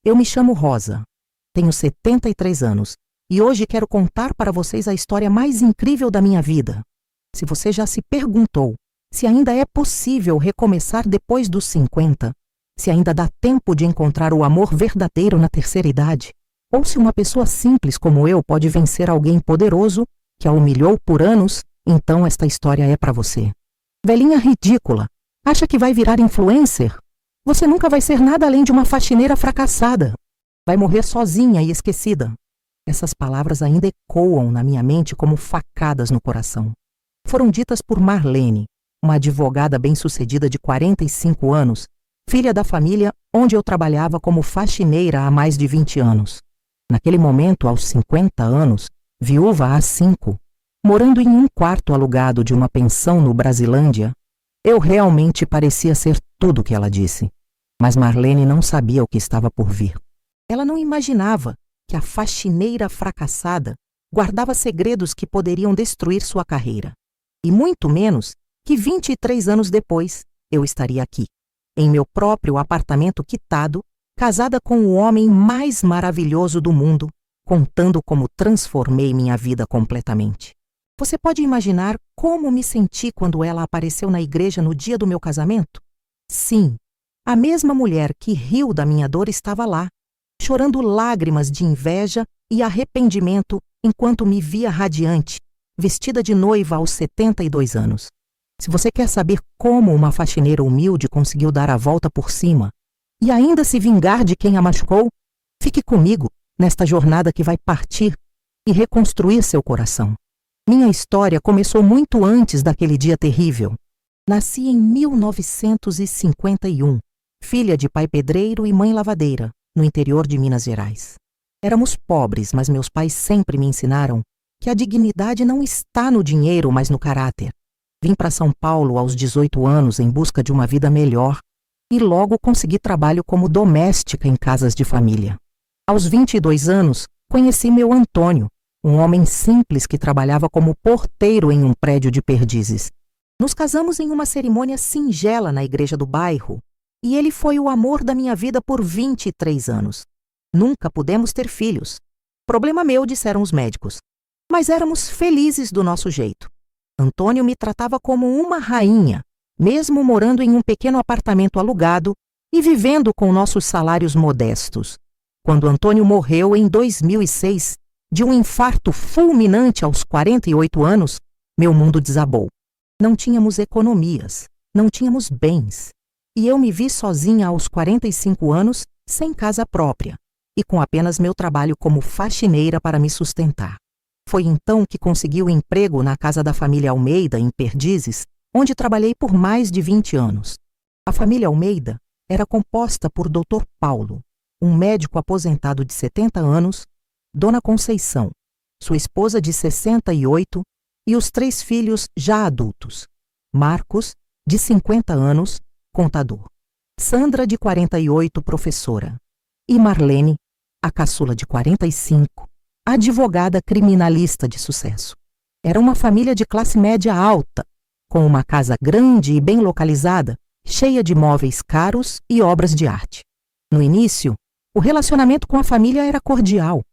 Eu me chamo Rosa, tenho 73 anos e hoje quero contar para vocês a história mais incrível da minha vida. Se você já se perguntou se ainda é possível recomeçar depois dos 50, se ainda dá tempo de encontrar o amor verdadeiro na terceira idade, ou se uma pessoa simples como eu pode vencer alguém poderoso que a humilhou por anos, então esta história é para você. Velhinha ridícula, acha que vai virar influencer? Você nunca vai ser nada além de uma faxineira fracassada. Vai morrer sozinha e esquecida. Essas palavras ainda ecoam na minha mente como facadas no coração. Foram ditas por Marlene, uma advogada bem-sucedida de 45 anos, filha da família onde eu trabalhava como faxineira há mais de 20 anos. Naquele momento, aos 50 anos, viúva há 5, morando em um quarto alugado de uma pensão no Brasilândia, eu realmente parecia ser tudo o que ela disse. Mas Marlene não sabia o que estava por vir. Ela não imaginava que a faxineira fracassada guardava segredos que poderiam destruir sua carreira. E muito menos que 23 anos depois eu estaria aqui, em meu próprio apartamento quitado, casada com o homem mais maravilhoso do mundo, contando como transformei minha vida completamente. Você pode imaginar como me senti quando ela apareceu na igreja no dia do meu casamento? Sim, a mesma mulher que riu da minha dor estava lá, chorando lágrimas de inveja e arrependimento enquanto me via radiante, vestida de noiva aos 72 anos. Se você quer saber como uma faxineira humilde conseguiu dar a volta por cima e ainda se vingar de quem a machucou, fique comigo nesta jornada que vai partir e reconstruir seu coração. Minha história começou muito antes daquele dia terrível. Nasci em 1951, filha de pai pedreiro e mãe lavadeira, no interior de Minas Gerais. Éramos pobres, mas meus pais sempre me ensinaram que a dignidade não está no dinheiro, mas no caráter. Vim para São Paulo aos 18 anos em busca de uma vida melhor e logo consegui trabalho como doméstica em casas de família. Aos 22 anos, conheci meu Antônio, um homem simples que trabalhava como porteiro em um prédio de Perdizes. Nos casamos em uma cerimônia singela na igreja do bairro e ele foi o amor da minha vida por 23 anos. Nunca pudemos ter filhos. Problema meu, disseram os médicos. Mas éramos felizes do nosso jeito. Antônio me tratava como uma rainha, mesmo morando em um pequeno apartamento alugado e vivendo com nossos salários modestos. Quando Antônio morreu em 2006, de um infarto fulminante aos 48 anos, meu mundo desabou. Não tínhamos economias, não tínhamos bens. E eu me vi sozinha aos 45 anos, sem casa própria, e com apenas meu trabalho como faxineira para me sustentar. Foi então que consegui o emprego na casa da família Almeida, em Perdizes, onde trabalhei por mais de 20 anos. A família Almeida era composta por Dr. Paulo, um médico aposentado de 70 anos, Dona Conceição, sua esposa de 68 e os 3 filhos já adultos, Marcos, de 50 anos, contador, Sandra, de 48, professora, e Marlene, a caçula de 45, advogada criminalista de sucesso. Era uma família de classe média alta, com uma casa grande e bem localizada, cheia de móveis caros e obras de arte. No início, o relacionamento com a família era cordial.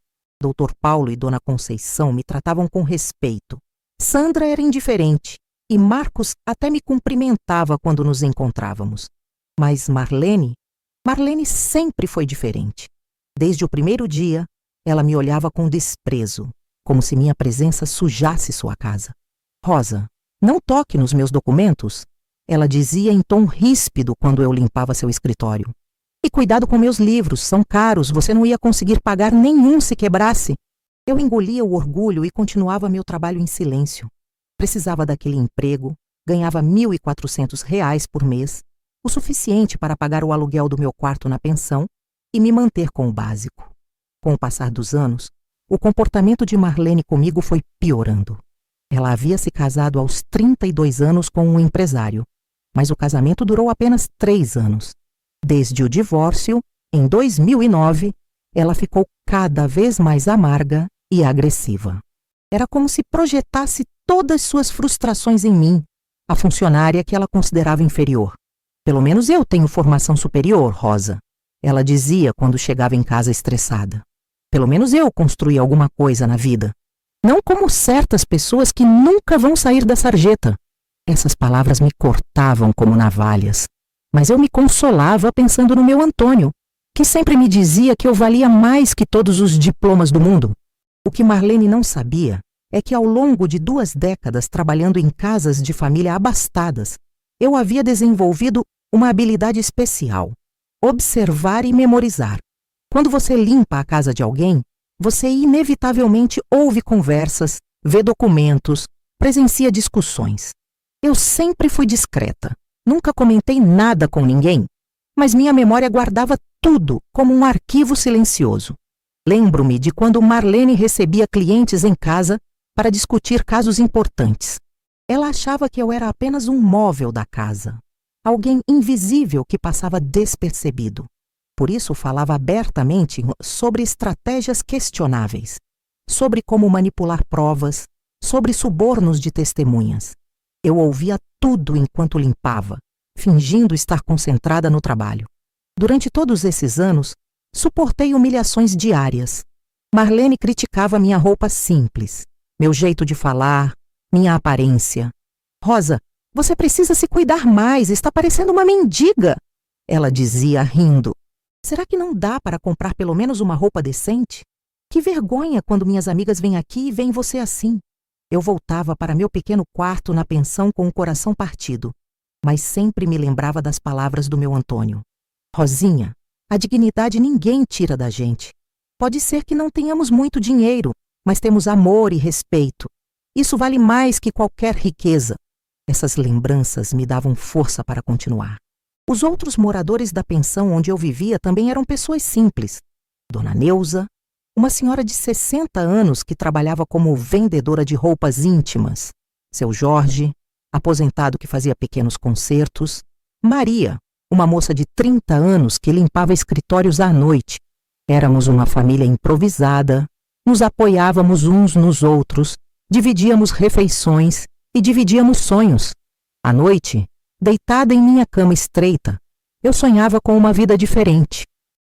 Dr. Paulo e Dona Conceição me tratavam com respeito. Sandra era indiferente e Marcos até me cumprimentava quando nos encontrávamos. Mas Marlene sempre foi diferente. Desde o primeiro dia, ela me olhava com desprezo, como se minha presença sujasse sua casa. Rosa, não toque nos meus documentos, ela dizia em tom ríspido quando eu limpava seu escritório. E cuidado com meus livros, são caros, você não ia conseguir pagar nenhum se quebrasse. Eu engolia o orgulho e continuava meu trabalho em silêncio. Precisava daquele emprego, ganhava R$ 1.400 por mês, o suficiente para pagar o aluguel do meu quarto na pensão e me manter com o básico. Com o passar dos anos, o comportamento de Marlene comigo foi piorando. Ela havia se casado aos 32 anos com um empresário, mas o casamento durou apenas 3 anos. Desde o divórcio, em 2009, ela ficou cada vez mais amarga e agressiva. Era como se projetasse todas suas frustrações em mim, a funcionária que ela considerava inferior. Pelo menos eu tenho formação superior, Rosa. ela dizia quando chegava em casa estressada. Pelo menos eu construí alguma coisa na vida. Não como certas pessoas que nunca vão sair da sarjeta. Essas palavras me cortavam como navalhas. Mas eu me consolava pensando no meu Antônio, que sempre me dizia que eu valia mais que todos os diplomas do mundo. O que Marlene não sabia é que ao longo de 2 décadas trabalhando em casas de família abastadas, eu havia desenvolvido uma habilidade especial: observar e memorizar. Quando você limpa a casa de alguém, você inevitavelmente ouve conversas, vê documentos, presencia discussões. Eu sempre fui discreta, nunca comentei nada com ninguém, mas minha memória guardava tudo como um arquivo silencioso. Lembro-me de quando Marlene recebia clientes em casa para discutir casos importantes. Ela achava que eu era apenas um móvel da casa, alguém invisível que passava despercebido. Por isso falava abertamente sobre estratégias questionáveis, sobre como manipular provas, sobre subornos de testemunhas. Eu ouvia tudo enquanto limpava, fingindo estar concentrada no trabalho. Durante todos esses anos, suportei humilhações diárias. Marlene criticava minha roupa simples, meu jeito de falar, minha aparência. Rosa, você precisa se cuidar mais, está parecendo uma mendiga, ela dizia rindo. Será que não dá para comprar pelo menos uma roupa decente? Que vergonha quando minhas amigas vêm aqui e veem você assim. Eu voltava para meu pequeno quarto na pensão com o coração partido, mas sempre me lembrava das palavras do meu Antônio. Rosinha, a dignidade ninguém tira da gente. Pode ser que não tenhamos muito dinheiro, mas temos amor e respeito. Isso vale mais que qualquer riqueza. Essas lembranças me davam força para continuar. Os outros moradores da pensão onde eu vivia também eram pessoas simples. Dona Neuza, uma senhora de 60 anos que trabalhava como vendedora de roupas íntimas. Seu Jorge, aposentado que fazia pequenos concertos. Maria, uma moça de 30 anos que limpava escritórios à noite. Éramos uma família improvisada, nos apoiávamos uns nos outros, dividíamos refeições e dividíamos sonhos. À noite, deitada em minha cama estreita, eu sonhava com uma vida diferente.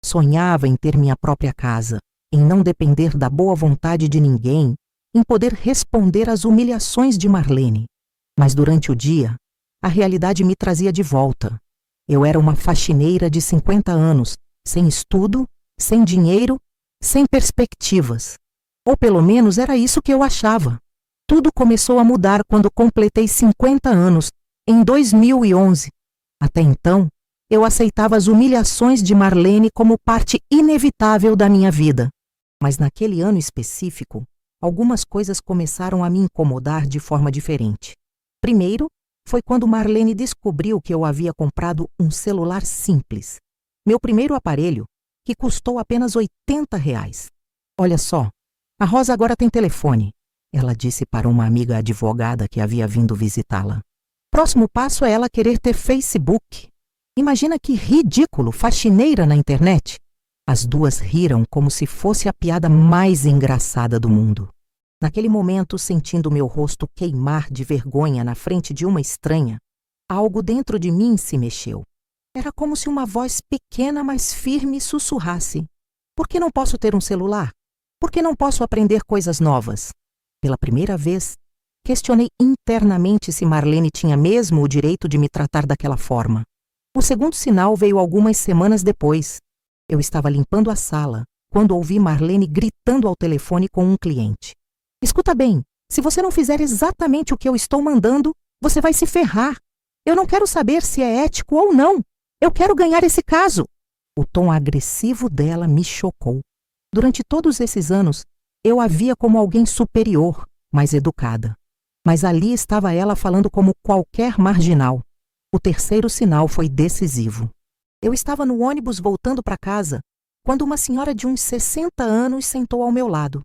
Sonhava em ter minha própria casa, em não depender da boa vontade de ninguém, em poder responder às humilhações de Marlene. Mas durante o dia, a realidade me trazia de volta. Eu era uma faxineira de 50 anos, sem estudo, sem dinheiro, sem perspectivas. Ou pelo menos era isso que eu achava. Tudo começou a mudar quando completei 50 anos, em 2011. Até então, eu aceitava as humilhações de Marlene como parte inevitável da minha vida. Mas naquele ano específico, algumas coisas começaram a me incomodar de forma diferente. Primeiro, foi quando Marlene descobriu que eu havia comprado um celular simples. Meu primeiro aparelho, que custou apenas R$ 80. Olha só, a Rosa agora tem telefone, ela disse para uma amiga advogada que havia vindo visitá-la. Próximo passo é ela querer ter Facebook. Imagina que ridículo, faxineira na internet. As duas riram como se fosse a piada mais engraçada do mundo. Naquele momento, sentindo meu rosto queimar de vergonha na frente de uma estranha, algo dentro de mim se mexeu. Era como se uma voz pequena, mas firme sussurrasse. Por que não posso ter um celular? Por que não posso aprender coisas novas? Pela primeira vez, questionei internamente se Marlene tinha mesmo o direito de me tratar daquela forma. O segundo sinal veio algumas semanas depois. Eu estava limpando a sala, quando ouvi Marlene gritando ao telefone com um cliente. Escuta bem, se você não fizer exatamente o que eu estou mandando, você vai se ferrar. Eu não quero saber se é ético ou não. Eu quero ganhar esse caso. O tom agressivo dela me chocou. Durante todos esses anos, eu a via como alguém superior, mais educada. Mas ali estava ela falando como qualquer marginal. O terceiro sinal foi decisivo. Eu estava no ônibus voltando para casa, quando uma senhora de uns 60 anos sentou ao meu lado.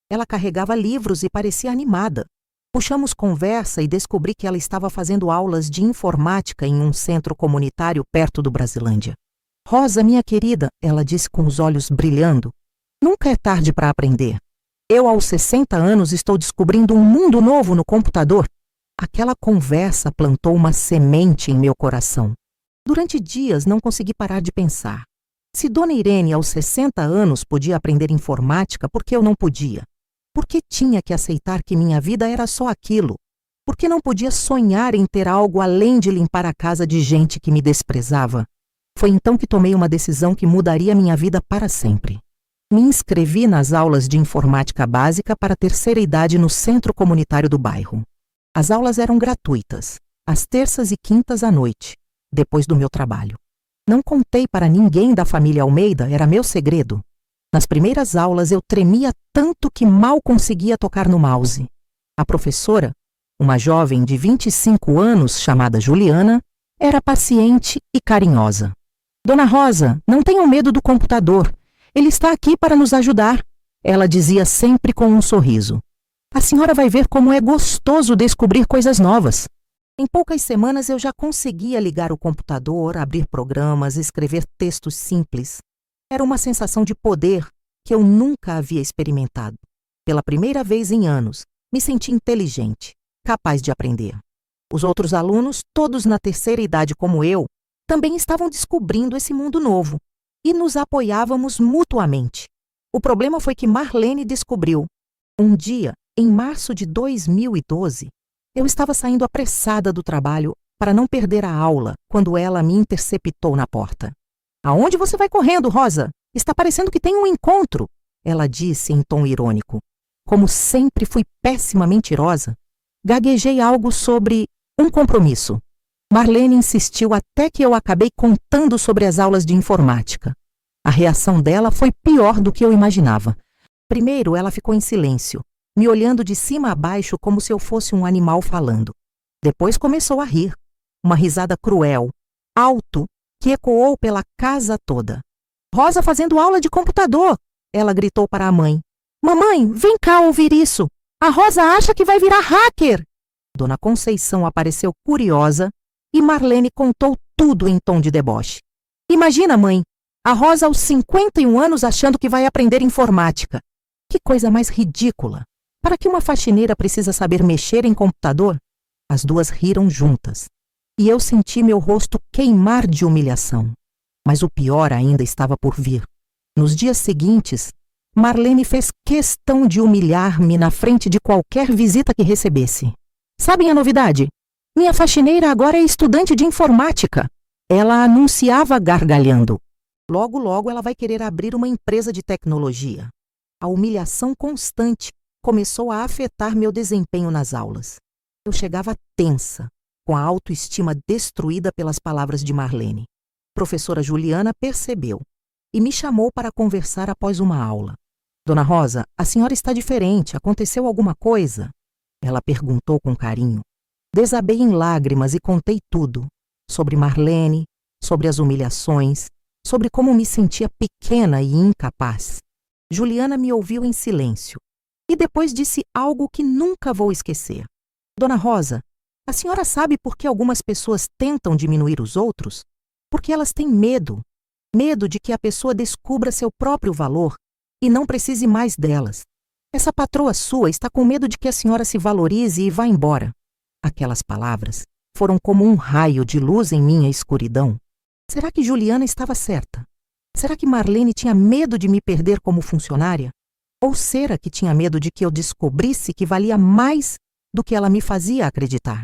Ela carregava livros e parecia animada. Puxamos conversa e descobri que ela estava fazendo aulas de informática em um centro comunitário perto do Brasilândia. Rosa, minha querida, ela disse com os olhos brilhando, nunca é tarde para aprender. Eu, aos 60 anos, estou descobrindo um mundo novo no computador. Aquela conversa plantou uma semente em meu coração. Durante dias não consegui parar de pensar. Se Dona Irene, aos 60 anos, podia aprender informática, por que eu não podia? Por que tinha que aceitar que minha vida era só aquilo? Por que não podia sonhar em ter algo além de limpar a casa de gente que me desprezava? Foi então que tomei uma decisão que mudaria minha vida para sempre. Me inscrevi nas aulas de informática básica para a terceira idade no centro comunitário do bairro. As aulas eram gratuitas, às terças e quintas à noite, depois do meu trabalho. Não contei para ninguém da família Almeida, era meu segredo. Nas primeiras aulas eu tremia tanto que mal conseguia tocar no mouse. A professora, uma jovem de 25 anos chamada Juliana, era paciente e carinhosa. Dona Rosa, não tenham medo do computador. Ele está aqui para nos ajudar, ela dizia sempre com um sorriso. A senhora vai ver como é gostoso descobrir coisas novas. Em poucas semanas eu já conseguia ligar o computador, abrir programas, escrever textos simples. Era uma sensação de poder que eu nunca havia experimentado. Pela primeira vez em anos, me senti inteligente, capaz de aprender. Os outros alunos, todos na terceira idade como eu, também estavam descobrindo esse mundo novo e nos apoiávamos mutuamente. O problema foi que Marlene descobriu. Um dia, em março de 2012, eu estava saindo apressada do trabalho para não perder a aula quando ela me interceptou na porta. Aonde você vai correndo, Rosa? Está parecendo que tem um encontro, ela disse em tom irônico. Como sempre fui péssima mentirosa, gaguejei algo sobre um compromisso. Marlene insistiu até que eu acabei contando sobre as aulas de informática. A reação dela foi pior do que eu imaginava. Primeiro, ela ficou em silêncio, me olhando de cima a baixo como se eu fosse um animal falando. Depois começou a rir, uma risada cruel, alto, que ecoou pela casa toda. Rosa fazendo aula de computador, ela gritou para a mãe. Mamãe, vem cá ouvir isso. A Rosa acha que vai virar hacker. Dona Conceição apareceu curiosa e Marlene contou tudo em tom de deboche. Imagina, mãe, a Rosa aos 51 anos achando que vai aprender informática. Que coisa mais ridícula. Para que uma faxineira precisa saber mexer em computador? As duas riram juntas. E eu senti meu rosto queimar de humilhação. Mas o pior ainda estava por vir. Nos dias seguintes, Marlene fez questão de humilhar-me na frente de qualquer visita que recebesse. Sabem a novidade? Minha faxineira agora é estudante de informática. Ela anunciava gargalhando. Logo, logo ela vai querer abrir uma empresa de tecnologia. A humilhação constante começou a afetar meu desempenho nas aulas. Eu chegava tensa, com a autoestima destruída pelas palavras de Marlene. Professora Juliana percebeu e me chamou para conversar após uma aula. Dona Rosa, a senhora está diferente, aconteceu alguma coisa? Ela perguntou com carinho. Desabei em lágrimas e contei tudo, sobre Marlene, sobre as humilhações, sobre como me sentia pequena e incapaz. Juliana me ouviu em silêncio e depois disse algo que nunca vou esquecer. Dona Rosa, a senhora sabe por que algumas pessoas tentam diminuir os outros? Porque elas têm medo. Medo de que a pessoa descubra seu próprio valor e não precise mais delas. Essa patroa sua está com medo de que a senhora se valorize e vá embora. Aquelas palavras foram como um raio de luz em minha escuridão. Será que Juliana estava certa? Será que Marlene tinha medo de me perder como funcionária? Ou será que tinha medo de que eu descobrisse que valia mais do que ela me fazia acreditar?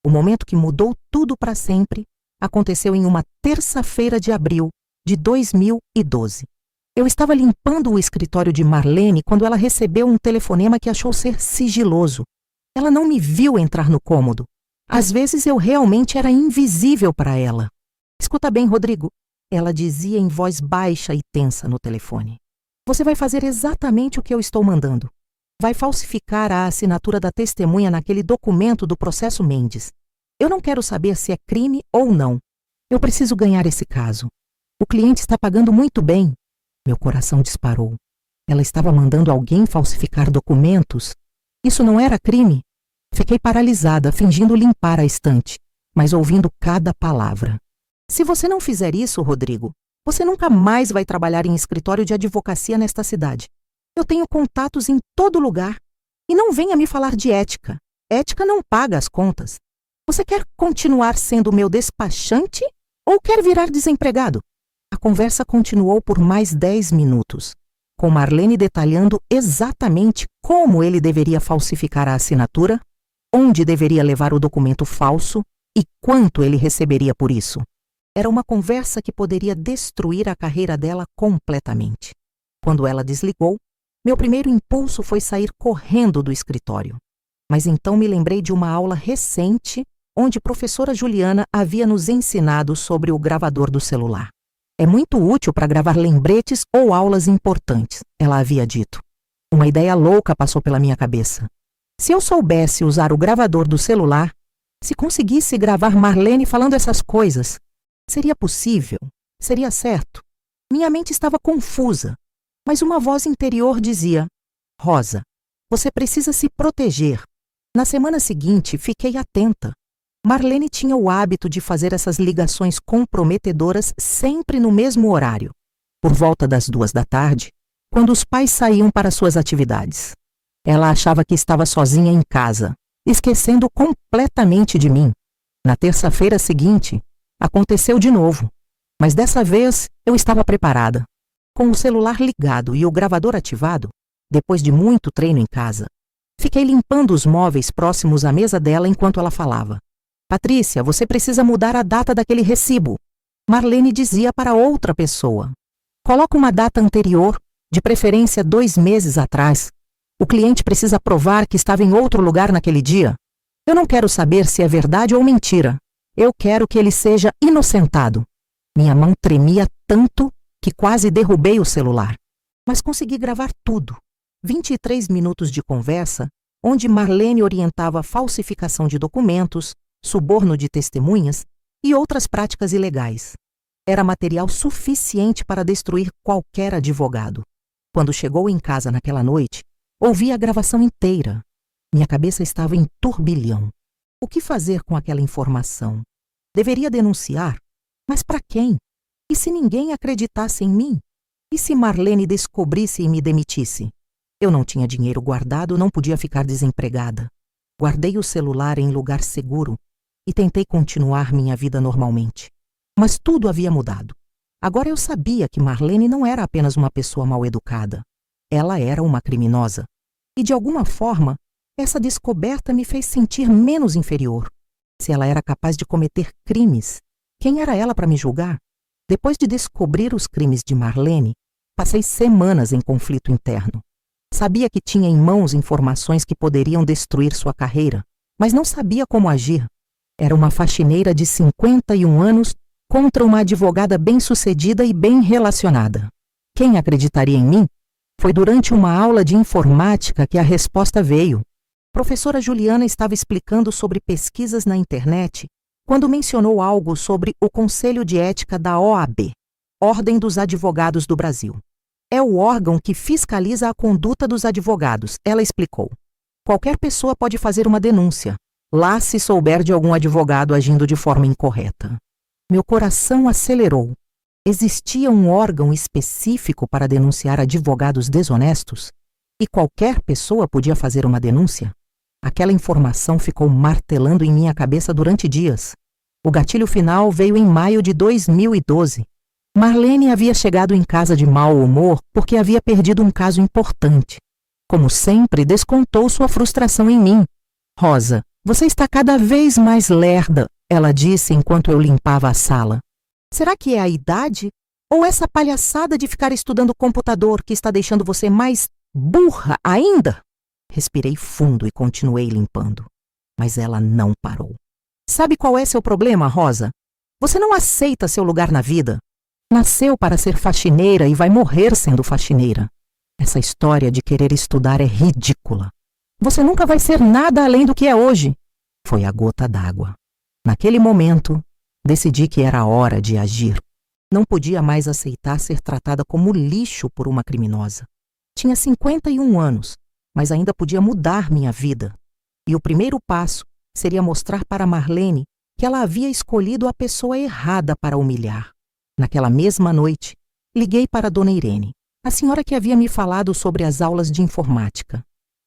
O momento que mudou tudo para sempre aconteceu em uma terça-feira de abril de 2012. Eu estava limpando o escritório de Marlene quando ela recebeu um telefonema que achou ser sigiloso. Ela não me viu entrar no cômodo. Às vezes eu realmente era invisível para ela. Escuta bem, Rodrigo, ela dizia em voz baixa e tensa no telefone. Você vai fazer exatamente o que eu estou mandando. Vai falsificar a assinatura da testemunha naquele documento do processo Mendes. Eu não quero saber se é crime ou não. Eu preciso ganhar esse caso. O cliente está pagando muito bem. Meu coração disparou. Ela estava mandando alguém falsificar documentos? Isso não era crime? Fiquei paralisada, fingindo limpar a estante, mas ouvindo cada palavra. Se você não fizer isso, Rodrigo, você nunca mais vai trabalhar em escritório de advocacia nesta cidade. Eu tenho contatos em todo lugar. E não venha me falar de ética. Ética não paga as contas. Você quer continuar sendo meu despachante ou quer virar desempregado? A conversa continuou por mais 10 minutos, com Marlene detalhando exatamente como ele deveria falsificar a assinatura, onde deveria levar o documento falso e quanto ele receberia por isso. Era uma conversa que poderia destruir a carreira dela completamente. Quando ela desligou, meu primeiro impulso foi sair correndo do escritório. Mas então me lembrei de uma aula recente onde a professora Juliana havia nos ensinado sobre o gravador do celular. É muito útil para gravar lembretes ou aulas importantes, ela havia dito. Uma ideia louca passou pela minha cabeça. Se eu soubesse usar o gravador do celular, se conseguisse gravar Marlene falando essas coisas, seria possível? Seria certo? Minha mente estava confusa, mas uma voz interior dizia: Rosa, você precisa se proteger. Na semana seguinte, fiquei atenta. Marlene tinha o hábito de fazer essas ligações comprometedoras sempre no mesmo horário, por volta das 14h, quando os pais saíam para suas atividades. Ela achava que estava sozinha em casa, esquecendo completamente de mim. Na terça-feira seguinte, aconteceu de novo, mas dessa vez eu estava preparada. Com o celular ligado e o gravador ativado, depois de muito treino em casa, fiquei limpando os móveis próximos à mesa dela enquanto ela falava. Patrícia, você precisa mudar a data daquele recibo. Marlene dizia para outra pessoa. Coloca uma data anterior, de preferência 2 meses atrás. O cliente precisa provar que estava em outro lugar naquele dia. Eu não quero saber se é verdade ou mentira. Eu quero que ele seja inocentado. Minha mão tremia tanto que quase derrubei o celular. Mas consegui gravar tudo. 23 minutos de conversa, onde Marlene orientava a falsificação de documentos, suborno de testemunhas e outras práticas ilegais. Era material suficiente para destruir qualquer advogado. Quando chegou em casa naquela noite, ouvi a gravação inteira. Minha cabeça estava em turbilhão. O que fazer com aquela informação? Deveria denunciar? Mas para quem? E se ninguém acreditasse em mim? E se Marlene descobrisse e me demitisse? Eu não tinha dinheiro guardado, não podia ficar desempregada. Guardei o celular em lugar seguro e tentei continuar minha vida normalmente. Mas tudo havia mudado. Agora eu sabia que Marlene não era apenas uma pessoa mal-educada. Ela era uma criminosa. E de alguma forma, essa descoberta me fez sentir menos inferior. Se ela era capaz de cometer crimes, quem era ela para me julgar? Depois de descobrir os crimes de Marlene, passei semanas em conflito interno. Sabia que tinha em mãos informações que poderiam destruir sua carreira, mas não sabia como agir. Era uma faxineira de 51 anos contra uma advogada bem-sucedida e bem relacionada. Quem acreditaria em mim? Foi durante uma aula de informática que a resposta veio. Professora Juliana estava explicando sobre pesquisas na internet quando mencionou algo sobre o Conselho de Ética da OAB, Ordem dos Advogados do Brasil. É o órgão que fiscaliza a conduta dos advogados, ela explicou. Qualquer pessoa pode fazer uma denúncia, lá se souber de algum advogado agindo de forma incorreta. Meu coração acelerou. Existia um órgão específico para denunciar advogados desonestos? E qualquer pessoa podia fazer uma denúncia? Aquela informação ficou martelando em minha cabeça durante dias. O gatilho final veio em maio de 2012. Marlene havia chegado em casa de mau humor porque havia perdido um caso importante. Como sempre, descontou sua frustração em mim. Rosa, você está cada vez mais lerda, ela disse enquanto eu limpava a sala. Será que é a idade? Ou essa palhaçada de ficar estudando computador que está deixando você mais burra ainda? Respirei fundo e continuei limpando. Mas ela não parou. Sabe qual é seu problema, Rosa? Você não aceita seu lugar na vida. Nasceu para ser faxineira e vai morrer sendo faxineira. Essa história de querer estudar é ridícula. Você nunca vai ser nada além do que é hoje. Foi a gota d'água. Naquele momento, decidi que era hora de agir. Não podia mais aceitar ser tratada como lixo por uma criminosa. Tinha 51 anos, mas ainda podia mudar minha vida. E o primeiro passo seria mostrar para Marlene que ela havia escolhido a pessoa errada para humilhar. Naquela mesma noite, liguei para Dona Irene, a senhora que havia me falado sobre as aulas de informática.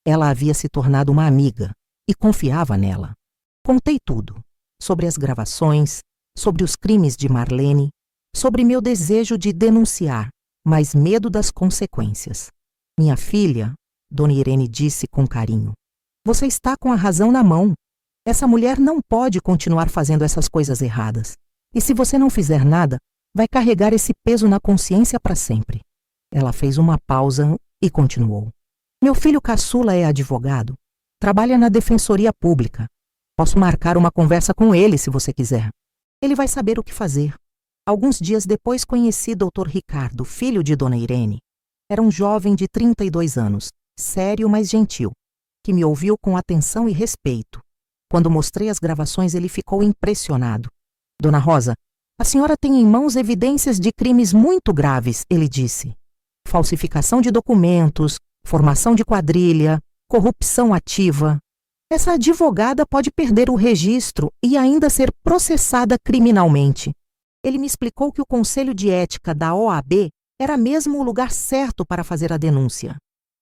Ela havia se tornado uma amiga e confiava nela. Contei tudo, sobre as gravações, sobre os crimes de Marlene, sobre meu desejo de denunciar, mas medo das consequências. Minha filha, Dona Irene disse com carinho, você está com a razão na mão. Essa mulher não pode continuar fazendo essas coisas erradas. E se você não fizer nada, vai carregar esse peso na consciência para sempre. Ela fez uma pausa e continuou. Meu filho caçula é advogado. Trabalha na Defensoria Pública. Posso marcar uma conversa com ele se você quiser. Ele vai saber o que fazer. Alguns dias depois conheci Dr. Ricardo, filho de Dona Irene. Era um jovem de 32 anos, sério, mas gentil, que me ouviu com atenção e respeito. Quando mostrei as gravações, ele ficou impressionado. Dona Rosa, a senhora tem em mãos evidências de crimes muito graves, ele disse. Falsificação de documentos, formação de quadrilha, corrupção ativa. Essa advogada pode perder o registro e ainda ser processada criminalmente. Ele me explicou que o Conselho de Ética da OAB era mesmo o lugar certo para fazer a denúncia.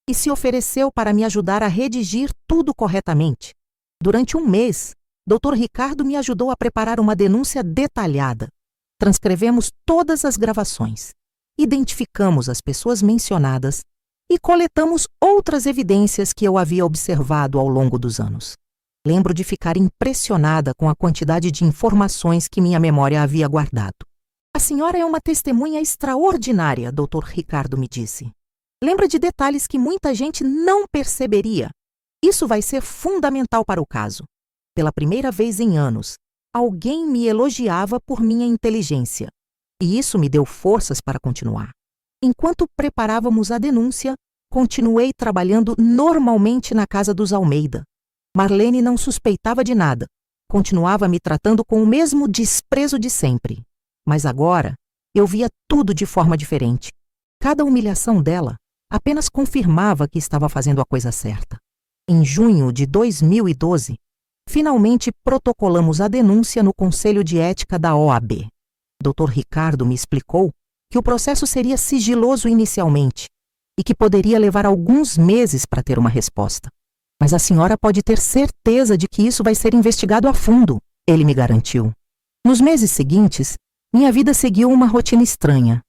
E se ofereceu para me ajudar a redigir tudo corretamente. Durante um mês, Dr. Ricardo me ajudou a preparar uma denúncia detalhada. Transcrevemos todas as gravações, identificamos as pessoas mencionadas e coletamos outras evidências que eu havia observado ao longo dos anos. Lembro de ficar impressionada com a quantidade de informações que minha memória havia guardado. A senhora é uma testemunha extraordinária, Dr. Ricardo me disse. Lembra de detalhes que muita gente não perceberia. Isso vai ser fundamental para o caso. Pela primeira vez em anos, alguém me elogiava por minha inteligência. E isso me deu forças para continuar. Enquanto preparávamos a denúncia, continuei trabalhando normalmente na casa dos Almeida. Marlene não suspeitava de nada. Continuava me tratando com o mesmo desprezo de sempre. Mas agora, eu via tudo de forma diferente. Cada humilhação dela apenas confirmava que estava fazendo a coisa certa. Em junho de 2012, finalmente protocolamos a denúncia no Conselho de Ética da OAB. Dr. Ricardo me explicou que o processo seria sigiloso inicialmente e que poderia levar alguns meses para ter uma resposta. Mas a senhora pode ter certeza de que isso vai ser investigado a fundo, ele me garantiu. Nos meses seguintes, minha vida seguiu uma rotina estranha.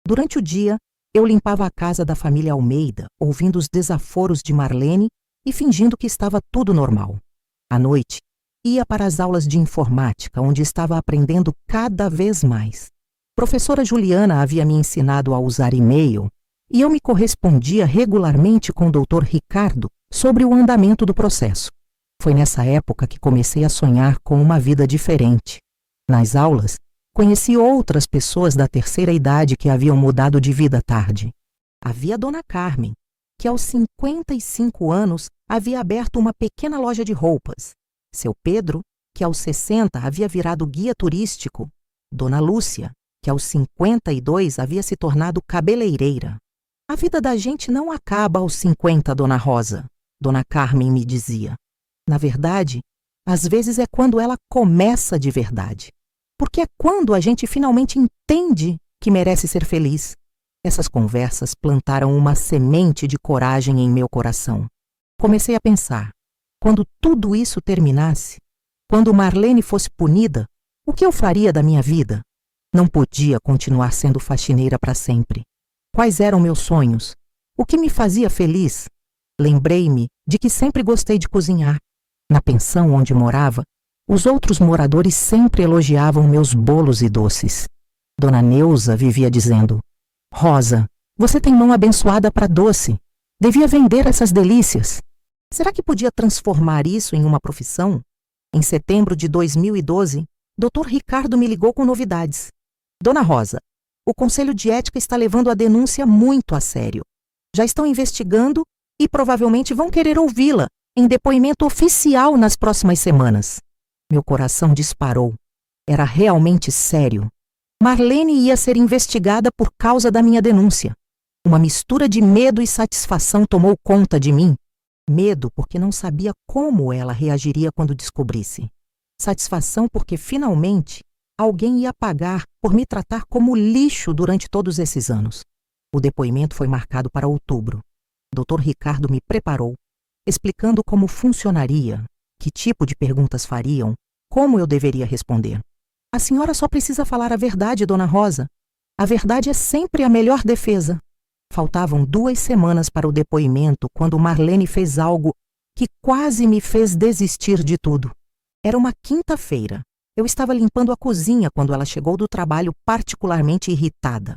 Durante o dia, eu limpava a casa da família Almeida, ouvindo os desaforos de Marlene e fingindo que estava tudo normal. À noite, ia para as aulas de informática, onde estava aprendendo cada vez mais. Professora Juliana havia me ensinado a usar e-mail e eu me correspondia regularmente com o Dr. Ricardo sobre o andamento do processo. Foi nessa época que comecei a sonhar com uma vida diferente. Nas aulas, conheci outras pessoas da terceira idade que haviam mudado de vida tarde. Havia a Dona Carmen, que aos 55 anos havia aberto uma pequena loja de roupas. Seu Pedro, que aos 60 havia virado guia turístico. Dona Lúcia, que aos 52 havia se tornado cabeleireira. A vida da gente não acaba aos 50, Dona Rosa, Dona Carmen me dizia. Na verdade, às vezes é quando ela começa de verdade. Porque é quando a gente finalmente entende que merece ser feliz. Essas conversas plantaram uma semente de coragem em meu coração. Comecei a pensar, quando tudo isso terminasse, quando Marlene fosse punida, o que eu faria da minha vida? Não podia continuar sendo faxineira para sempre. Quais eram meus sonhos? O que me fazia feliz? Lembrei-me de que sempre gostei de cozinhar. Na pensão onde morava, os outros moradores sempre elogiavam meus bolos e doces. Dona Neuza vivia dizendo: Rosa, você tem mão abençoada para doce. Devia vender essas delícias. Será que podia transformar isso em uma profissão? Em setembro de 2012, Dr. Ricardo me ligou com novidades. Dona Rosa, o Conselho de Ética está levando a denúncia muito a sério. Já estão investigando e provavelmente vão querer ouvi-la em depoimento oficial nas próximas semanas. Meu coração disparou. Era realmente sério. Marlene ia ser investigada por causa da minha denúncia. Uma mistura de medo e satisfação tomou conta de mim. Medo porque não sabia como ela reagiria quando descobrisse. Satisfação porque, finalmente, alguém ia pagar por me tratar como lixo durante todos esses anos. O depoimento foi marcado para outubro. Dr. Ricardo me preparou, explicando como funcionaria, que tipo de perguntas fariam, como eu deveria responder. A senhora só precisa falar a verdade, Dona Rosa. A verdade é sempre a melhor defesa. Faltavam 2 semanas para o depoimento quando Marlene fez algo que quase me fez desistir de tudo. Era uma quinta-feira. Eu estava limpando a cozinha quando ela chegou do trabalho particularmente irritada.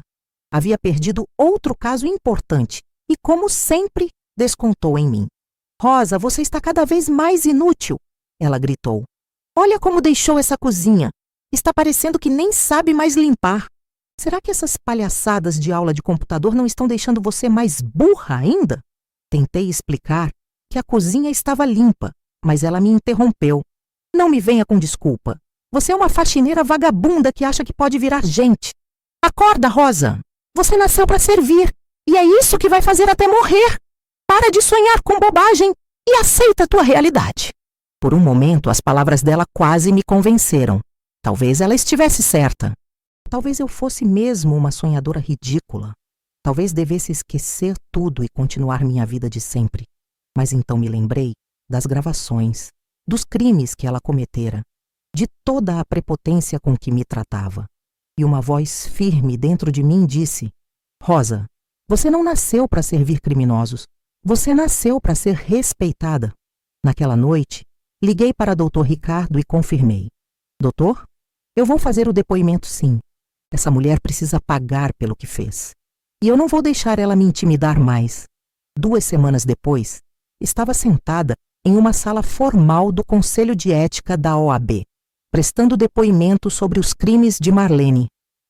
Havia perdido outro caso importante e, como sempre, descontou em mim. Rosa, você está cada vez mais inútil, ela gritou. Olha como deixou essa cozinha. Está parecendo que nem sabe mais limpar. Será que essas palhaçadas de aula de computador não estão deixando você mais burra ainda? Tentei explicar que a cozinha estava limpa, mas ela me interrompeu. Não me venha com desculpa. Você é uma faxineira vagabunda que acha que pode virar gente. Acorda, Rosa. Você nasceu para servir, e é isso que vai fazer até morrer. Para de sonhar com bobagem e aceita a tua realidade. Por um momento, as palavras dela quase me convenceram. Talvez ela estivesse certa. Talvez eu fosse mesmo uma sonhadora ridícula. Talvez devesse esquecer tudo e continuar minha vida de sempre. Mas então me lembrei das gravações, dos crimes que ela cometera, de toda a prepotência com que me tratava. E uma voz firme dentro de mim disse: Rosa, você não nasceu para servir criminosos. Você nasceu para ser respeitada. Naquela noite, liguei para Dr. Ricardo e confirmei. Doutor, eu vou fazer o depoimento sim. Essa mulher precisa pagar pelo que fez. E eu não vou deixar ela me intimidar mais. 2 semanas depois, estava sentada em uma sala formal do Conselho de Ética da OAB, prestando depoimento sobre os crimes de Marlene.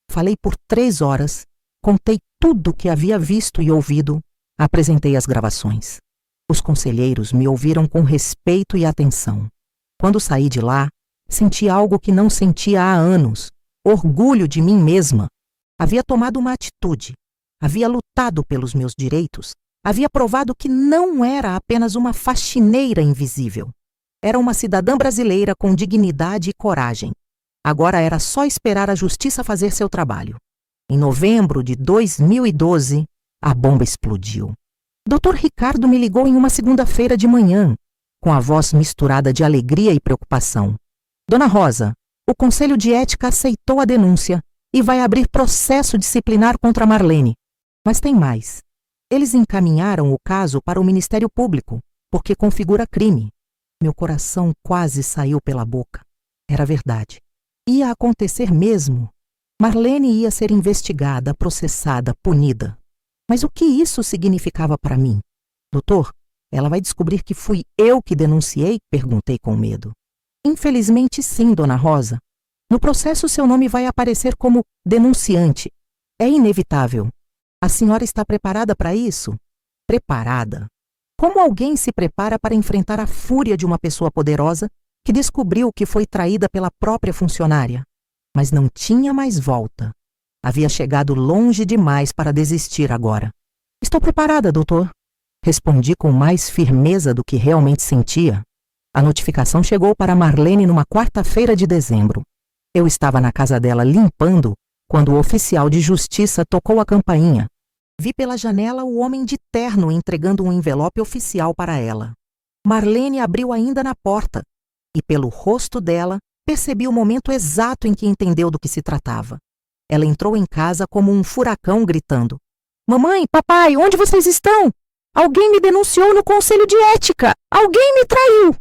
Falei por 3 horas, contei tudo o que havia visto e ouvido, apresentei as gravações. Os conselheiros me ouviram com respeito e atenção. Quando saí de lá, senti algo que não sentia há anos, orgulho de mim mesma. Havia tomado uma atitude, havia lutado pelos meus direitos, havia provado que não era apenas uma faxineira invisível. Era uma cidadã brasileira com dignidade e coragem. Agora era só esperar a justiça fazer seu trabalho. Em novembro de 2012, a bomba explodiu. Dr. Ricardo me ligou em uma segunda-feira de manhã, com a voz misturada de alegria e preocupação. Dona Rosa, o Conselho de Ética aceitou a denúncia e vai abrir processo disciplinar contra Marlene. Mas tem mais. Eles encaminharam o caso para o Ministério Público, porque configura crime. Meu coração quase saiu pela boca. Era verdade. Ia acontecer mesmo. Marlene ia ser investigada, processada, punida. Mas o que isso significava para mim? Doutor, ela vai descobrir que fui eu que denunciei? Perguntei com medo. Infelizmente sim, Dona Rosa. No processo seu nome vai aparecer como denunciante. É inevitável. A senhora está preparada para isso? Preparada? Como alguém se prepara para enfrentar a fúria de uma pessoa poderosa que descobriu que foi traída pela própria funcionária? Mas não tinha mais volta. Havia chegado longe demais para desistir agora. Estou preparada, doutor. Respondi com mais firmeza do que realmente sentia. A notificação chegou para Marlene numa quarta-feira de dezembro. Eu estava na casa dela limpando quando o oficial de justiça tocou a campainha. Vi pela janela o homem de terno entregando um envelope oficial para ela. Marlene abriu ainda na porta e, pelo rosto dela, percebi o momento exato em que entendeu do que se tratava. Ela entrou em casa como um furacão, gritando: Mamãe, papai, onde vocês estão? Alguém me denunciou no Conselho de Ética! Alguém me traiu!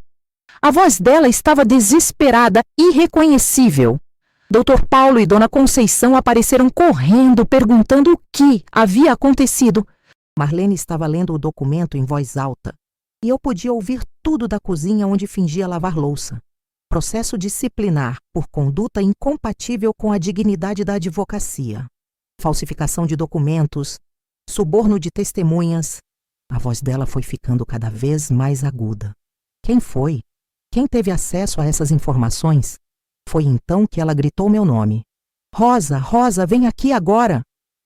A voz dela estava desesperada, irreconhecível. Dr. Paulo e Dona Conceição apareceram correndo, perguntando o que havia acontecido. Marlene estava lendo o documento em voz alta, e eu podia ouvir tudo da cozinha onde fingia lavar louça. Processo disciplinar por conduta incompatível com a dignidade da advocacia. Falsificação de documentos, suborno de testemunhas. A voz dela foi ficando cada vez mais aguda. Quem foi? Quem teve acesso a essas informações? Foi então que ela gritou meu nome. Rosa, Rosa, vem aqui agora!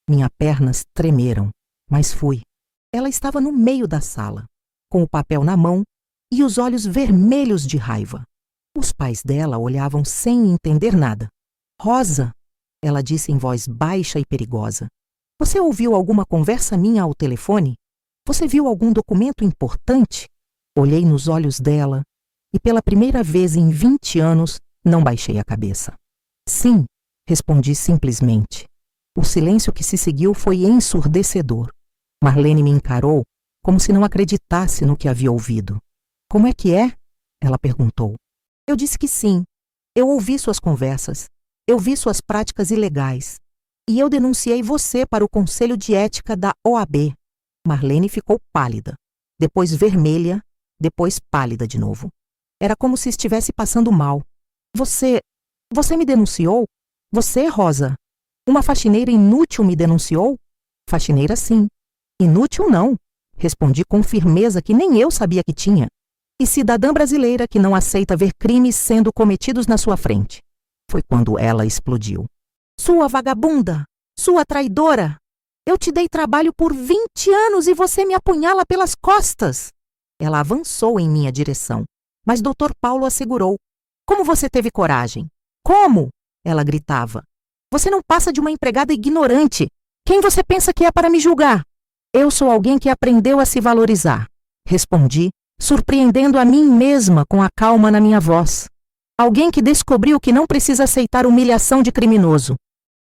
Minhas pernas tremeram, mas fui. Ela estava no meio da sala, com o papel na mão e os olhos vermelhos de raiva. Os pais dela olhavam sem entender nada. Rosa, ela disse em voz baixa e perigosa. Você ouviu alguma conversa minha ao telefone? Você viu algum documento importante? Olhei nos olhos dela e pela primeira vez em 20 anos não baixei a cabeça. Sim, respondi simplesmente. O silêncio que se seguiu foi ensurdecedor. Marlene me encarou como se não acreditasse no que havia ouvido. Como é que é? Ela perguntou. Eu disse que sim. Eu ouvi suas conversas. Eu vi suas práticas ilegais. E eu denunciei você para o Conselho de Ética da OAB. Marlene ficou pálida, depois vermelha, depois pálida de novo. Era como se estivesse passando mal. Você me denunciou? Você, Rosa? Uma faxineira inútil me denunciou? Faxineira, sim. Inútil, não. Respondi com firmeza que nem eu sabia que tinha. E cidadã brasileira que não aceita ver crimes sendo cometidos na sua frente. Foi quando ela explodiu. Sua vagabunda! Sua traidora! Eu te dei trabalho por 20 anos e você me apunhala pelas costas! Ela avançou em minha direção, mas Dr. Paulo assegurou. Como você teve coragem? Como? Ela gritava. Você não passa de uma empregada ignorante. Quem você pensa que é para me julgar? Eu sou alguém que aprendeu a se valorizar. Respondi, surpreendendo a mim mesma com a calma na minha voz. Alguém que descobriu que não precisa aceitar humilhação de criminoso.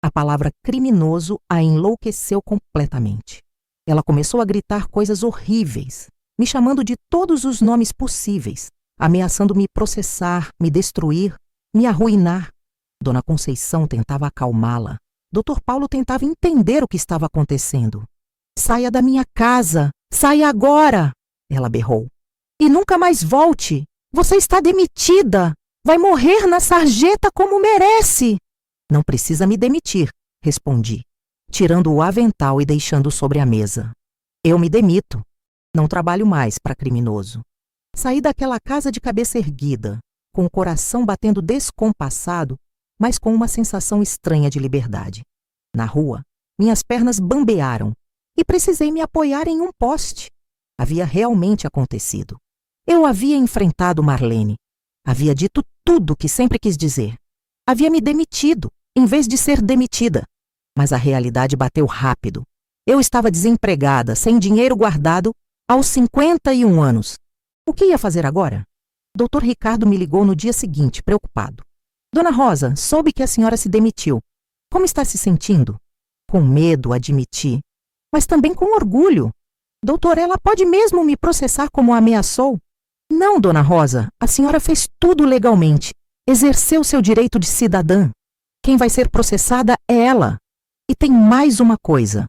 A palavra criminoso a enlouqueceu completamente. Ela começou a gritar coisas horríveis, me chamando de todos os nomes possíveis, ameaçando me processar, me destruir, me arruinar. Dona Conceição tentava acalmá-la. Dr. Paulo tentava entender o que estava acontecendo. Saia da minha casa! Saia agora! Ela berrou. E nunca mais volte! Você está demitida! Vai morrer na sarjeta como merece! Não precisa me demitir, respondi, tirando o avental e deixando sobre a mesa. Eu me demito. Não trabalho mais para criminoso. Saí daquela casa de cabeça erguida, com o coração batendo descompassado, mas com uma sensação estranha de liberdade. Na rua, minhas pernas bambearam e precisei me apoiar em um poste. Havia realmente acontecido. Eu havia enfrentado Marlene. Havia dito tudo o que sempre quis dizer. Havia me demitido, em vez de ser demitida. Mas a realidade bateu rápido. Eu estava desempregada, sem dinheiro guardado, aos 51 anos. O que ia fazer agora? Dr. Ricardo me ligou no dia seguinte, preocupado. Dona Rosa, soube que a senhora se demitiu. Como está se sentindo? Com medo, admiti. Mas também com orgulho. Doutor, ela pode mesmo me processar como a ameaçou? Não, Dona Rosa, a senhora fez tudo legalmente. Exerceu seu direito de cidadã. Quem vai ser processada é ela. E tem mais uma coisa.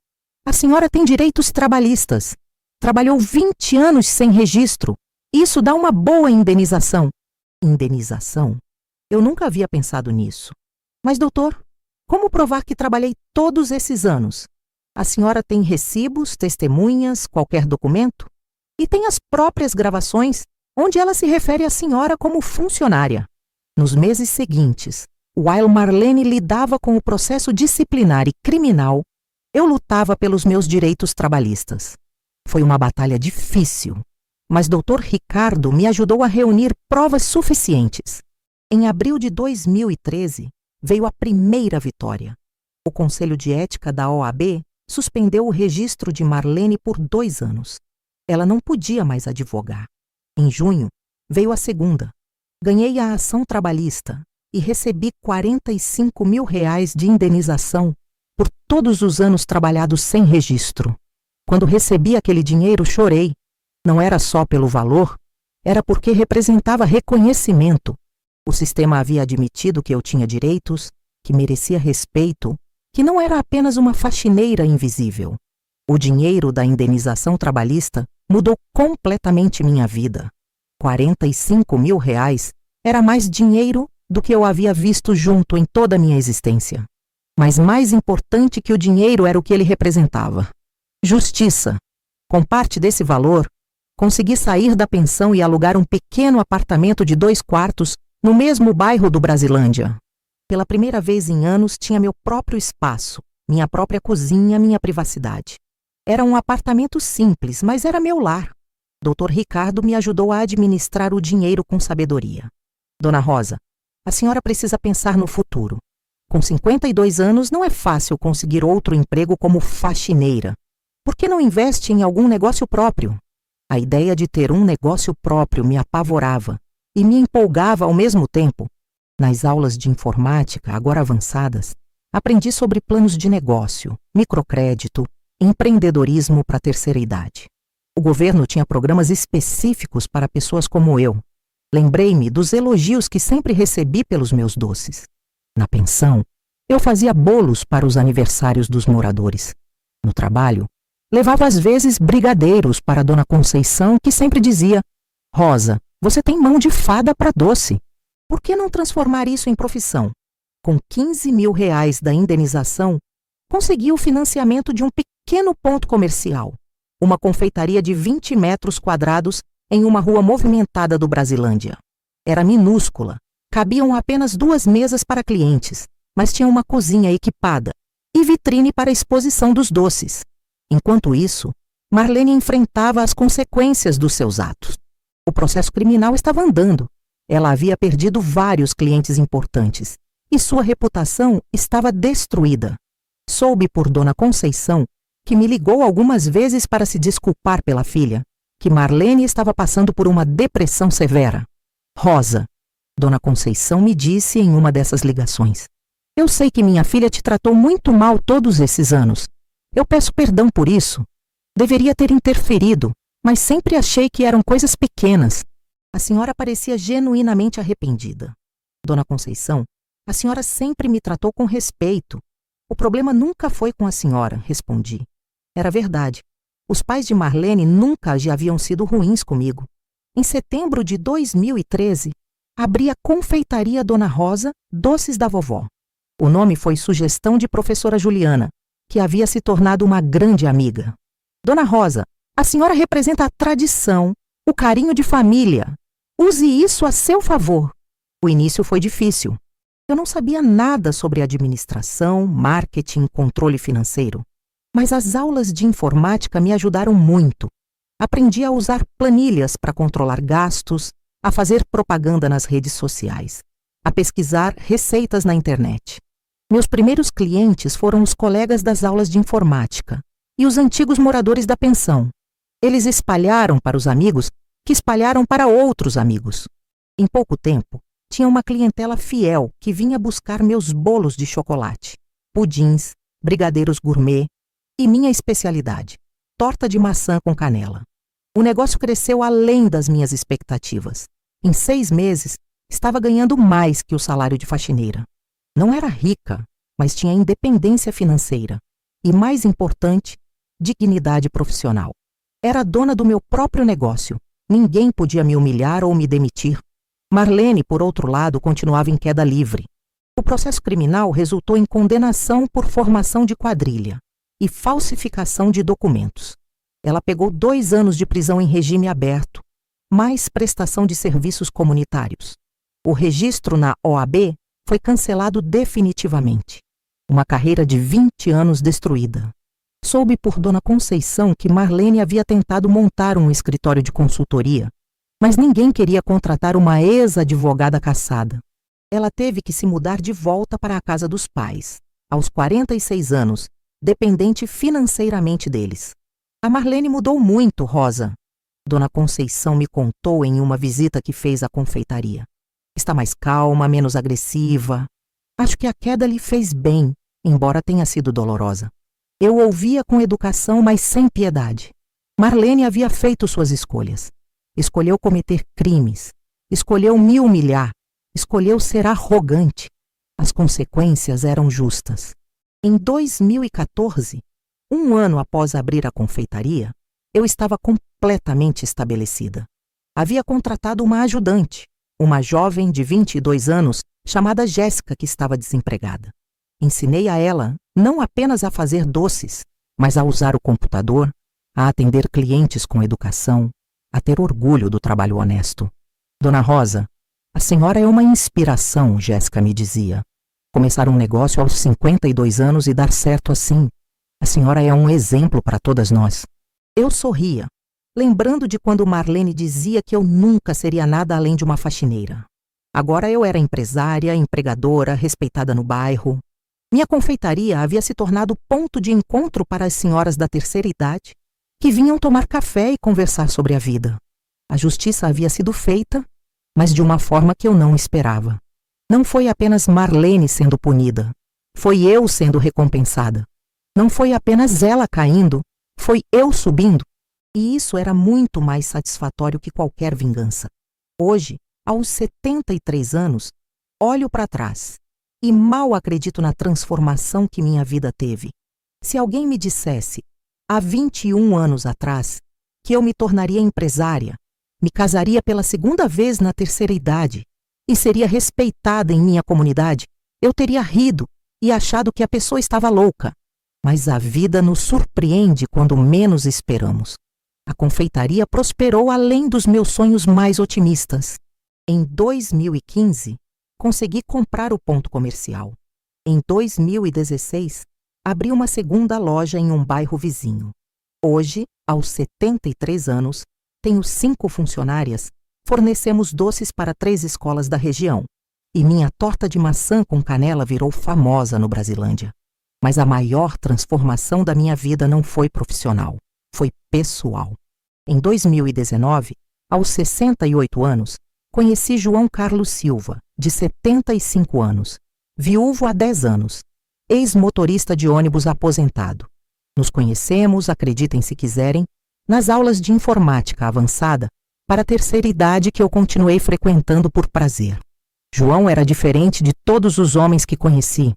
A senhora tem direitos trabalhistas. Trabalhou 20 anos sem registro. Isso dá uma boa indenização. Indenização? Eu nunca havia pensado nisso. Mas, doutor, como provar que trabalhei todos esses anos? A senhora tem recibos, testemunhas, qualquer documento? E tem as próprias gravações, onde ela se refere à senhora como funcionária. Nos meses seguintes, while Marlene lidava com o processo disciplinar e criminal, eu lutava pelos meus direitos trabalhistas. Foi uma batalha difícil, mas Dr. Ricardo me ajudou a reunir provas suficientes. Em abril de 2013, veio a primeira vitória. O Conselho de Ética da OAB suspendeu o registro de Marlene por 2 anos. Ela não podia mais advogar. Em junho, veio a segunda. Ganhei a ação trabalhista e recebi R$45 mil de indenização por todos os anos trabalhados sem registro. Quando recebi aquele dinheiro, chorei. Não era só pelo valor, era porque representava reconhecimento. O sistema havia admitido que eu tinha direitos, que merecia respeito, que não era apenas uma faxineira invisível. O dinheiro da indenização trabalhista mudou completamente minha vida. R$45 mil era mais dinheiro do que eu havia visto junto em toda a minha existência. Mas mais importante que o dinheiro era o que ele representava. Justiça. Com parte desse valor, consegui sair da pensão e alugar um pequeno apartamento de 2 quartos no mesmo bairro do Brasilândia. Pela primeira vez em anos, tinha meu próprio espaço, minha própria cozinha, minha privacidade. Era um apartamento simples, mas era meu lar. Dr. Ricardo me ajudou a administrar o dinheiro com sabedoria. Dona Rosa, a senhora precisa pensar no futuro. Com 52 anos, não é fácil conseguir outro emprego como faxineira. Por que não investe em algum negócio próprio? A ideia de ter um negócio próprio me apavorava e me empolgava ao mesmo tempo. Nas aulas de informática, agora avançadas, Aprendi sobre planos de negócio, microcrédito, empreendedorismo para a terceira idade. O governo tinha programas específicos para pessoas como eu. Lembrei-me dos elogios que sempre recebi pelos meus doces. Na pensão, eu fazia bolos para os aniversários dos moradores. No trabalho, levava às vezes brigadeiros para Dona Conceição, que sempre dizia: Rosa, você tem mão de fada para doce. Por que não transformar isso em profissão? Com 15 mil reais da indenização, consegui o financiamento de um pequeno ponto comercial, uma confeitaria de 20 metros quadrados em uma rua movimentada do Brasilândia. Era minúscula, cabiam apenas 2 mesas para clientes, mas tinha uma cozinha equipada e vitrine para a exposição dos doces. Enquanto isso, Marlene enfrentava as consequências dos seus atos. O processo criminal estava andando. Ela havia perdido vários clientes importantes e sua reputação estava destruída. Soube por Dona Conceição, que me ligou algumas vezes para se desculpar pela filha, que Marlene estava passando por uma depressão severa. Rosa, Dona Conceição me disse em uma dessas ligações, eu sei que minha filha te tratou muito mal todos esses anos. Eu peço perdão por isso. Deveria ter interferido, mas sempre achei que eram coisas pequenas. A senhora parecia genuinamente arrependida. Dona Conceição, a senhora sempre me tratou com respeito. O problema nunca foi com a senhora, respondi. Era verdade. Os pais de Marlene nunca já haviam sido ruins comigo. Em setembro de 2013, abri a confeitaria Dona Rosa, Doces da Vovó. O nome foi sugestão de professora Juliana, que havia se tornado uma grande amiga. Dona Rosa, a senhora representa a tradição, o carinho de família. Use isso a seu favor. O início foi difícil. Eu não sabia nada sobre administração, marketing, controle financeiro. Mas as aulas de informática me ajudaram muito. Aprendi a usar planilhas para controlar gastos, a fazer propaganda nas redes sociais, a pesquisar receitas na internet. Meus primeiros clientes foram os colegas das aulas de informática e os antigos moradores da pensão. Eles espalharam para os amigos que espalharam para outros amigos. Em pouco tempo, tinha uma clientela fiel que vinha buscar meus bolos de chocolate, pudins, brigadeiros gourmet e minha especialidade, torta de maçã com canela. O negócio cresceu além das minhas expectativas. Em 6 meses, estava ganhando mais que o salário de faxineira. Não era rica, mas tinha independência financeira e, mais importante, dignidade profissional. Era dona do meu próprio negócio. Ninguém podia me humilhar ou me demitir. Marlene, por outro lado, continuava em queda livre. O processo criminal resultou em condenação por formação de quadrilha e falsificação de documentos. Ela pegou 2 anos de prisão em regime aberto, mais prestação de serviços comunitários. O registro na OAB foi cancelado definitivamente. Uma carreira de 20 anos destruída. Soube por Dona Conceição que Marlene havia tentado montar um escritório de consultoria, mas ninguém queria contratar uma ex-advogada cassada. Ela teve que se mudar de volta para a casa dos pais, aos 46 anos, dependente financeiramente deles. A Marlene mudou muito, Rosa. Dona Conceição me contou em uma visita que fez à confeitaria. Está mais calma, menos agressiva. Acho que a queda lhe fez bem, embora tenha sido dolorosa. Eu ouvia com educação, mas sem piedade. Marlene havia feito suas escolhas. Escolheu cometer crimes. Escolheu me humilhar. Escolheu ser arrogante. As consequências eram justas. Em 2014, 1 ano após abrir a confeitaria, eu estava completamente estabelecida. Havia contratado uma ajudante, uma jovem de 22 anos chamada Jéssica, que estava desempregada. Ensinei a ela não apenas a fazer doces, mas a usar o computador, a atender clientes com educação, a ter orgulho do trabalho honesto. Dona Rosa, a senhora é uma inspiração, Jéssica me dizia. Começar um negócio aos 52 anos e dar certo assim. A senhora é um exemplo para todas nós. Eu sorria, lembrando de quando Marlene dizia que eu nunca seria nada além de uma faxineira. Agora eu era empresária, empregadora, respeitada no bairro. Minha confeitaria havia se tornado ponto de encontro para as senhoras da terceira idade, que vinham tomar café e conversar sobre a vida. A justiça havia sido feita, mas de uma forma que eu não esperava. Não foi apenas Marlene sendo punida. Foi eu sendo recompensada. Não foi apenas ela caindo, foi eu subindo. E isso era muito mais satisfatório que qualquer vingança. Hoje, aos 73 anos, olho para trás e mal acredito na transformação que minha vida teve. Se alguém me dissesse, há 21 anos atrás, que eu me tornaria empresária, me casaria pela segunda vez na terceira idade e seria respeitada em minha comunidade, eu teria rido e achado que a pessoa estava louca. Mas a vida nos surpreende quando menos esperamos. A confeitaria prosperou além dos meus sonhos mais otimistas. Em 2015, consegui comprar o ponto comercial. Em 2016, abri uma segunda loja em um bairro vizinho. Hoje, aos 73 anos, tenho 5 funcionárias, fornecemos doces para 3 escolas da região. E minha torta de maçã com canela virou famosa no Brasilândia. Mas a maior transformação da minha vida não foi profissional, foi pessoal. Em 2019, aos 68 anos, conheci João Carlos Silva, de 75 anos, viúvo há 10 anos, ex-motorista de ônibus aposentado. Nos conhecemos, acreditem se quiserem, nas aulas de informática avançada para a terceira idade que eu continuei frequentando por prazer. João era diferente de todos os homens que conheci.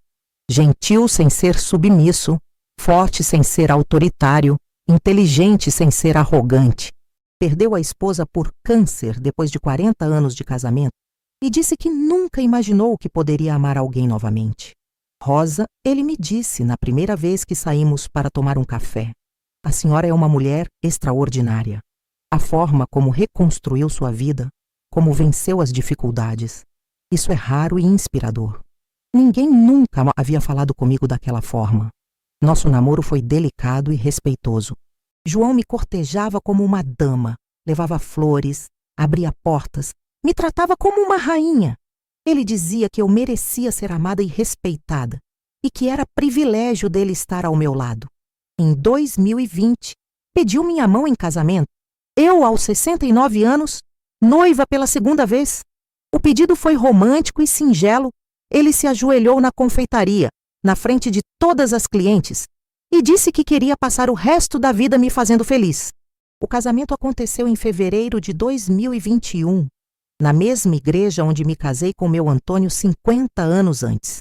Gentil sem ser submisso, forte sem ser autoritário, inteligente sem ser arrogante. Perdeu a esposa por câncer depois de 40 anos de casamento e disse que nunca imaginou que poderia amar alguém novamente. Rosa, ele me disse na primeira vez que saímos para tomar um café. A senhora é uma mulher extraordinária. A forma como reconstruiu sua vida, como venceu as dificuldades. Isso é raro e inspirador. Ninguém nunca havia falado comigo daquela forma. Nosso namoro foi delicado e respeitoso. João me cortejava como uma dama, levava flores, abria portas, me tratava como uma rainha. Ele dizia que eu merecia ser amada e respeitada e que era privilégio dele estar ao meu lado. Em 2020, pediu minha mão em casamento. Eu, aos 69 anos, noiva pela segunda vez. O pedido foi romântico e singelo. Ele se ajoelhou na confeitaria, na frente de todas as clientes, e disse que queria passar o resto da vida me fazendo feliz. O casamento aconteceu em fevereiro de 2021, na mesma igreja onde me casei com meu Antônio 50 anos antes.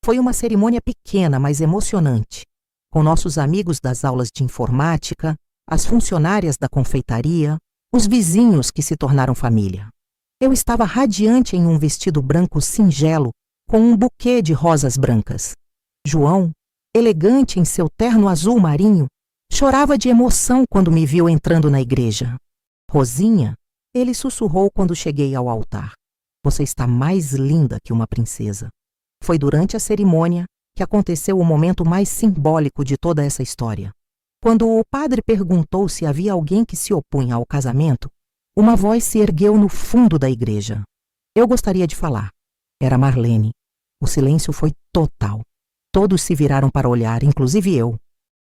Foi uma cerimônia pequena, mas emocionante, com nossos amigos das aulas de informática, as funcionárias da confeitaria, os vizinhos que se tornaram família. Eu estava radiante em um vestido branco singelo, com um buquê de rosas brancas. João, elegante em seu terno azul marinho, chorava de emoção quando me viu entrando na igreja. Rosinha, ele sussurrou quando cheguei ao altar. Você está mais linda que uma princesa. Foi durante a cerimônia que aconteceu o momento mais simbólico de toda essa história. Quando o padre perguntou se havia alguém que se opunha ao casamento, uma voz se ergueu no fundo da igreja. Eu gostaria de falar. Era Marlene. O silêncio foi total. Todos se viraram para olhar, inclusive eu.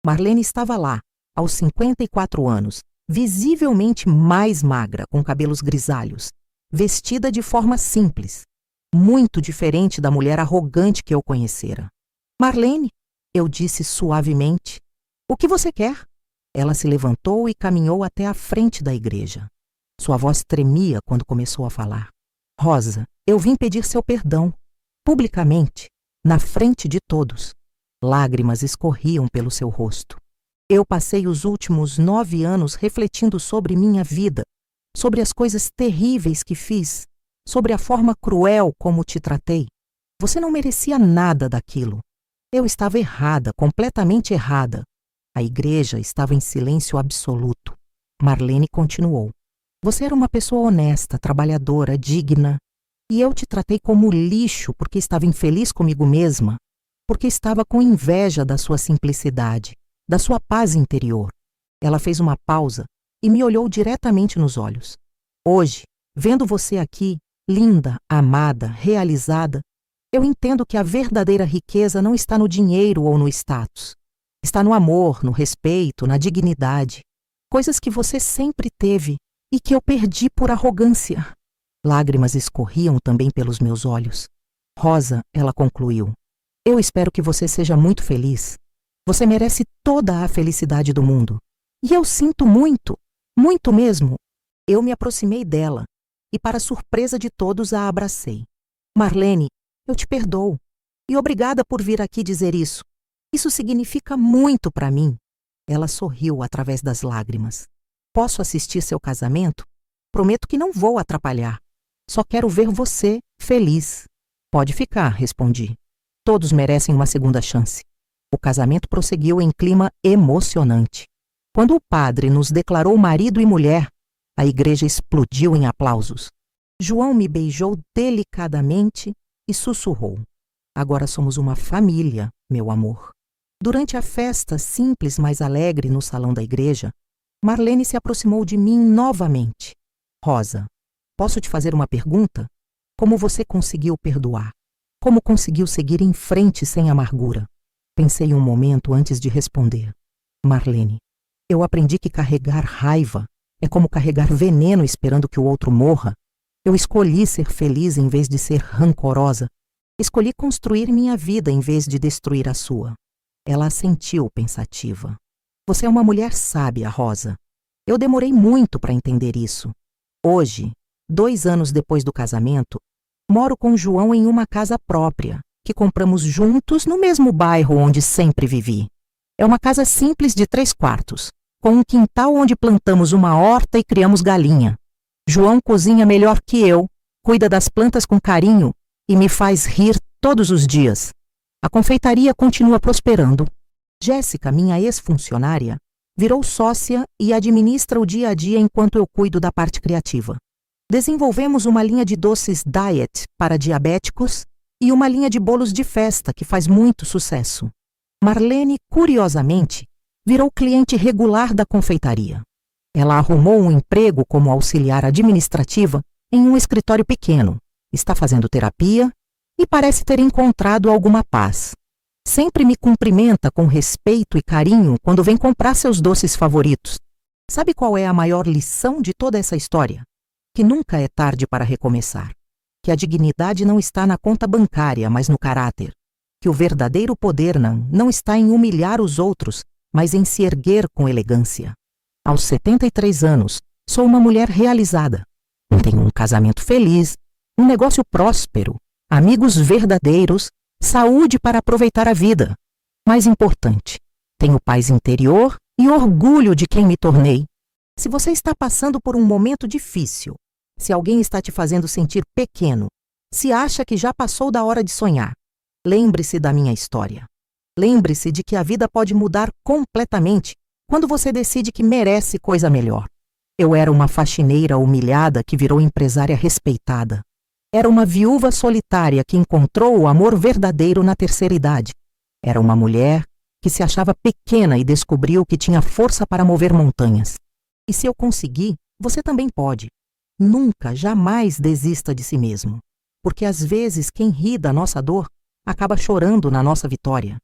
Marlene estava lá, aos 54 anos, visivelmente mais magra, com cabelos grisalhos, vestida de forma simples, muito diferente da mulher arrogante que eu conhecera. Marlene, eu disse suavemente, o que você quer? Ela se levantou e caminhou até a frente da igreja. Sua voz tremia quando começou a falar. Rosa, eu vim pedir seu perdão, publicamente, na frente de todos. Lágrimas escorriam pelo seu rosto. Eu passei os últimos 9 anos refletindo sobre minha vida, sobre as coisas terríveis que fiz, sobre a forma cruel como te tratei. Você não merecia nada daquilo. Eu estava errada, completamente errada. A igreja estava em silêncio absoluto. Marlene continuou. Você era uma pessoa honesta, trabalhadora, digna. E eu te tratei como lixo porque estava infeliz comigo mesma, porque estava com inveja da sua simplicidade, da sua paz interior. Ela fez uma pausa e me olhou diretamente nos olhos. Hoje, vendo você aqui, linda, amada, realizada, eu entendo que a verdadeira riqueza não está no dinheiro ou no status. Está no amor, no respeito, na dignidade. Coisas que você sempre teve e que eu perdi por arrogância. Lágrimas escorriam também pelos meus olhos. Rosa, ela concluiu. Eu espero que você seja muito feliz. Você merece toda a felicidade do mundo. E eu sinto muito, muito mesmo. Eu me aproximei dela e, para surpresa de todos, a abracei. Marlene, eu te perdoo. E obrigada por vir aqui dizer isso. Isso significa muito para mim. Ela sorriu através das lágrimas. Posso assistir seu casamento? Prometo que não vou atrapalhar. Só quero ver você feliz. Pode ficar, respondi. Todos merecem uma segunda chance. O casamento prosseguiu em clima emocionante. Quando o padre nos declarou marido e mulher, a igreja explodiu em aplausos. João me beijou delicadamente e sussurrou: agora somos uma família, meu amor. Durante a festa simples, mas alegre no salão da igreja, Marlene se aproximou de mim novamente. Rosa, posso te fazer uma pergunta? Como você conseguiu perdoar? Como conseguiu seguir em frente sem amargura? Pensei um momento antes de responder. Marlene, eu aprendi que carregar raiva é como carregar veneno esperando que o outro morra. Eu escolhi ser feliz em vez de ser rancorosa. Escolhi construir minha vida em vez de destruir a sua. Ela assentiu pensativa. Você é uma mulher sábia, Rosa. Eu demorei muito para entender isso. Hoje, 2 anos depois do casamento, moro com João em uma casa própria, que compramos juntos no mesmo bairro onde sempre vivi. É uma casa simples de 3 quartos, com um quintal onde plantamos uma horta e criamos galinha. João cozinha melhor que eu, cuida das plantas com carinho e me faz rir todos os dias. A confeitaria continua prosperando. Jéssica, minha ex-funcionária, virou sócia e administra o dia a dia enquanto eu cuido da parte criativa. Desenvolvemos uma linha de doces diet para diabéticos e uma linha de bolos de festa que faz muito sucesso. Marlene, curiosamente, virou cliente regular da confeitaria. Ela arrumou um emprego como auxiliar administrativa em um escritório pequeno, está fazendo terapia e parece ter encontrado alguma paz. Sempre me cumprimenta com respeito e carinho quando vem comprar seus doces favoritos. Sabe qual é a maior lição de toda essa história? Que nunca é tarde para recomeçar. Que a dignidade não está na conta bancária, mas no caráter. Que o verdadeiro poder não está em humilhar os outros, mas em se erguer com elegância. Aos 73 anos, sou uma mulher realizada. Tenho um casamento feliz, um negócio próspero, amigos verdadeiros, saúde para aproveitar a vida. Mais importante, tenho paz interior e orgulho de quem me tornei. Se você está passando por um momento difícil, se alguém está te fazendo sentir pequeno, se acha que já passou da hora de sonhar, lembre-se da minha história. Lembre-se de que a vida pode mudar completamente quando você decide que merece coisa melhor. Eu era uma faxineira humilhada que virou empresária respeitada. Era uma viúva solitária que encontrou o amor verdadeiro na terceira idade. Era uma mulher que se achava pequena e descobriu que tinha força para mover montanhas. E se eu conseguir, você também pode. Nunca, jamais desista de si mesmo. Porque às vezes quem ri da nossa dor acaba chorando na nossa vitória.